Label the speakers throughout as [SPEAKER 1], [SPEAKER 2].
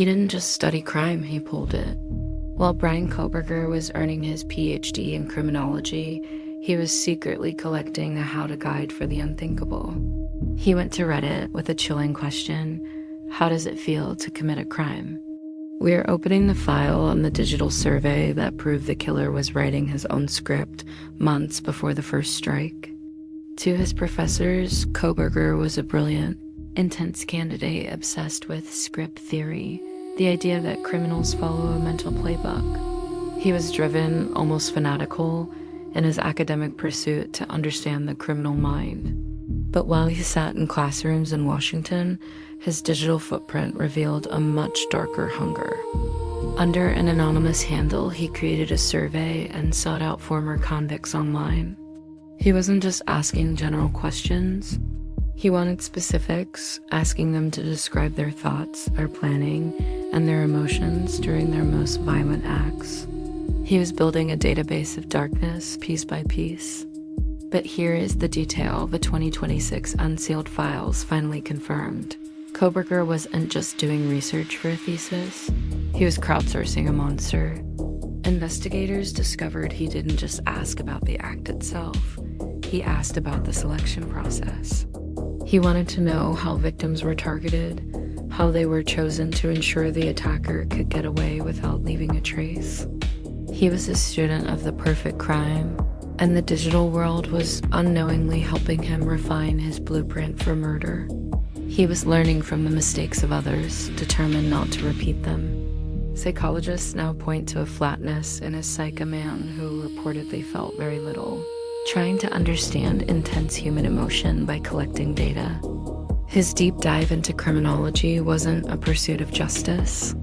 [SPEAKER 1] He didn't just study crime, he pulled it. While Bryan Kohberger was earning his PhD in criminology, he was secretly collecting a how-to guide for the unthinkable. He went to Reddit with a chilling question: how does it feel to commit a crime? We are opening the file on the digital survey that proved the killer was writing his own script months before the first strike. To his professors, Kohberger was a brilliant, intense candidate obsessed with script theory, the idea that criminals follow a mental playbook. He was driven, almost fanatical, in his academic pursuit to understand the criminal mind. But while he sat in classrooms in Washington, his digital footprint revealed a much darker hunger. Under an anonymous handle, he created a survey and sought out former convicts online. He wasn't just asking general questions. He wanted specifics, asking them to describe their thoughts, their planning, and their emotions during their most violent acts. He was building a database of darkness piece by piece. But here is the detail the 2026 unsealed files finally confirmed. Kohberger wasn't just doing research for a thesis. He was crowdsourcing a monster. Investigators discovered he didn't just ask about the act itself. He asked about the selection process. He wanted to know how victims were targeted, how they were chosen to ensure the attacker could get away without leaving a trace. He was a student of the perfect crime, and the digital world was unknowingly helping him refine his blueprint for murder. He was learning from the mistakes of others, determined not to repeat them. Psychologists now point to a flatness in his psyche, a man who reportedly felt very little, trying to understand intense human emotion by collecting data. His deep dive into criminology wasn't a pursuit of justice.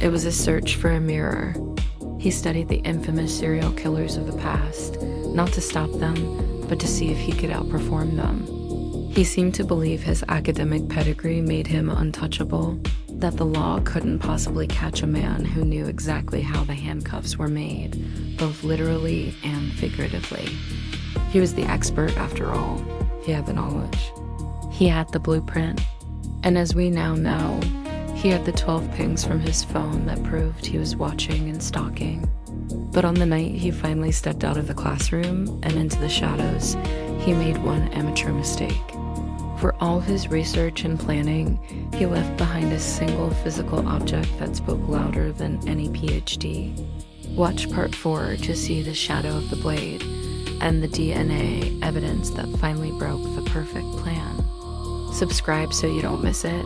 [SPEAKER 1] It was a search for a mirror. He studied the infamous serial killers of the past, not to stop them, but to see if he could outperform them. He seemed to believe his academic pedigree made him untouchable, that the law couldn't possibly catch a man who knew exactly how the handcuffs were made, both literally and figuratively. He was the expert after all. He had the knowledge. He had the blueprint. And as we now know, he had the 12 pings from his phone that proved he was watching and stalking. But on the night he finally stepped out of the classroom and into the shadows, he made one amateur mistake. For all his research and planning, he left behind a single physical object that spoke louder than any PhD. Watch part 4 to see the shadow of the blade and the DNA evidence that finally broke the perfect plan. Subscribe so you don't miss it.